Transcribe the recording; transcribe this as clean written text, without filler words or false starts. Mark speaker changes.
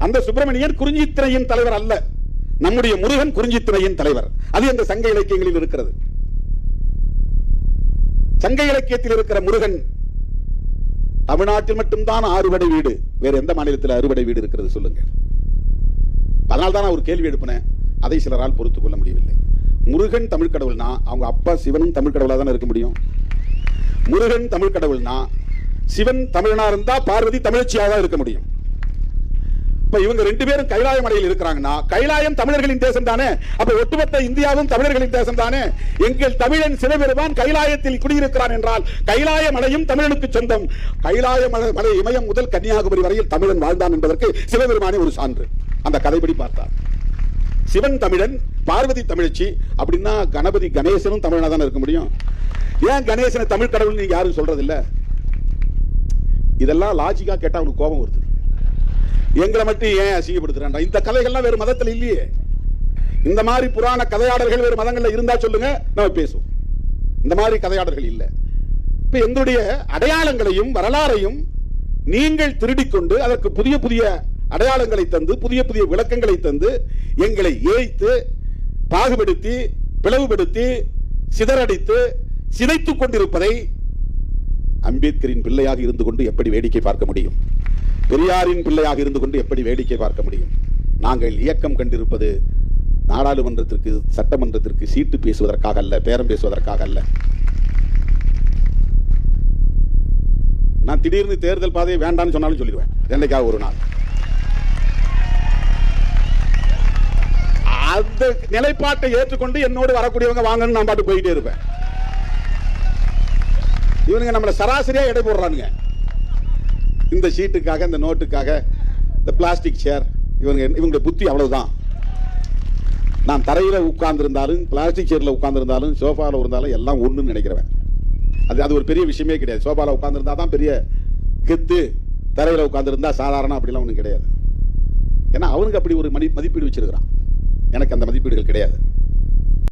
Speaker 1: அந்த சுப்பிரமணியன் குறிஞ்சித்திரையின் தலைவர் அல்ல, நம்முடைய முருகன் குறிஞ்சித்திரையின் தலைவர். அது அந்த சங்க இலக்கியங்களில் இருக்கிறது. சங்க இலக்கியத்தில் இருக்கிற முருகன் தமிழ்நாட்டில் மட்டும்தான் அறுபடை வீடு, வேற எந்த மாநிலத்தில் அறுபடை வீடு இருக்கிறது சொல்லுங்க. அதனால்தான் ஒரு கேள்வி எழுப்பினேன், அதை சிலரால் பொறுத்துக் கொள்ள முடியவில்லை. முருகன் தமிழ் கடவுள்னா அவங்க அப்பா சிவனும் தமிழ் கடவுளா தானே இருக்க முடியும். முருகன் தமிழ் கடவுள்னா சிவன் தமிழனா இருந்தா பார்வதி தமிழச்சியாக தான் இருக்க முடியும். இப்ப இவங்க ரெண்டு பேரும் கைலாய மலையில் இருக்கிறாங்கன்னா கைலாயம் தமிழர்களின் தேசம் தானே. அப்ப ஒட்டுமொத்த இந்தியாவும் தமிழர்களின் தேசம் தானே. எங்கள் தமிழன் சிவபெருமான் கைலாயத்தில் குடியிருக்கிறான் என்றால் கைலாய மலையும் தமிழனுக்கு சொந்தம். கைலாய மலை இமயம் முதல் கன்னியாகுமரி வரையில் தமிழன் வாழ்ந்தான் என்பதற்கு சிவபெருமானே ஒரு சான்று. அந்த கதைப்படி பார்த்தார். சிவன் தமிழன், பார்வதி தமிழச்சி அப்படின்னா கணபதி கணேசனும் தமிழனா தானே இருக்க முடியும். ஏன் கணேசனை தமிழ் கடவுள் நீங்க யாரும் சொல்றது இல்ல? இதெல்லாம் லாஜிக்கா கேட்டா அவனுக்கு கோபம் வருது. எங்களை மட்டும் ஏன் அசிங்கப்படுத்துறான்? இந்த கதைகள்லாம் வேறு மதத்தில் இல்லையே. இந்த மாதிரி புராண கதையாடல்கள் வேறு மதங்கள்ல இருந்தா சொல்லுங்க, நம்ம பேசுவோம். இந்த மாதிரி கதையாடல்கள் இல்லை. இப்ப எங்களுடைய அடையாளங்களையும் வரலாறையும் நீங்கள் திருடிக்கொண்டு அதற்கு புதிய புதிய அடையாளங்களை தந்து புதிய புதிய விளக்கங்களை தந்து எங்களை ஏய்த்து பாகுபடுத்தி பிளவுபடுத்தி சிதறடித்து சிதைத்துக் கொண்டிருப்பதை அம்பேத்கரின் பிள்ளையாக இருந்து கொண்டு எப்படி வேடிக்கை பார்க்க முடியும்? பெரியாரின் பிள்ளையாக இருந்து கொண்டு எப்படி வேடிக்கை பார்க்க முடியும்? நாங்கள் இயக்கம் கண்டிருப்பது நாடாளுமன்றத்திற்கு சட்டமன்றத்திற்கு சீட்டு பேசுவதற்காக அல்ல, பேரம் பேசுவதற்காக அல்ல. நான் திடீர்னு தேர்தல் பாதையை வேண்டாம்னு சொன்னாலும் சொல்லிடுவேன் என்னைக்காக ஒரு நாள். அந்த நிலைப்பாட்டை ஏற்றுக்கொண்டு என்னோடு வரக்கூடியவங்க வாங்கன்னு நான் பாட்டு போயிட்டே இருப்பேன். இவனுங்க நம்மளை சராசரியா எடை போடுறானுங்க. இந்த சீட்டுக்காக, இந்த நோட்டுக்காக, இந்த பிளாஸ்டிக் சேர், இவங்க புத்தி அவ்வளவுதான். நான் தரையில உட்கார்ந்து இருந்தாலும் பிளாஸ்டிக் சேர்ல உட்கார்ந்து இருந்தாலும் சோஃபால இருந்தாலும் எல்லாம் ஒண்ணுன்னு நினைக்கிறவன். அது ஒரு பெரிய விஷயமே கிடையாது. சோஃபால உட்கார்ந்து இருந்தா தான் பெரிய கெத்து, தரையில உட்கார்ந்து இருந்தா சாதாரண அப்படிலாம் ஒன்றும் கிடையாது. ஏன்னா அவனுக்கு அப்படி ஒரு மதிப்பீடு வச்சிருக்கிறான். எனக்கு அந்த மதிப்பீடுகள் கிடையாது.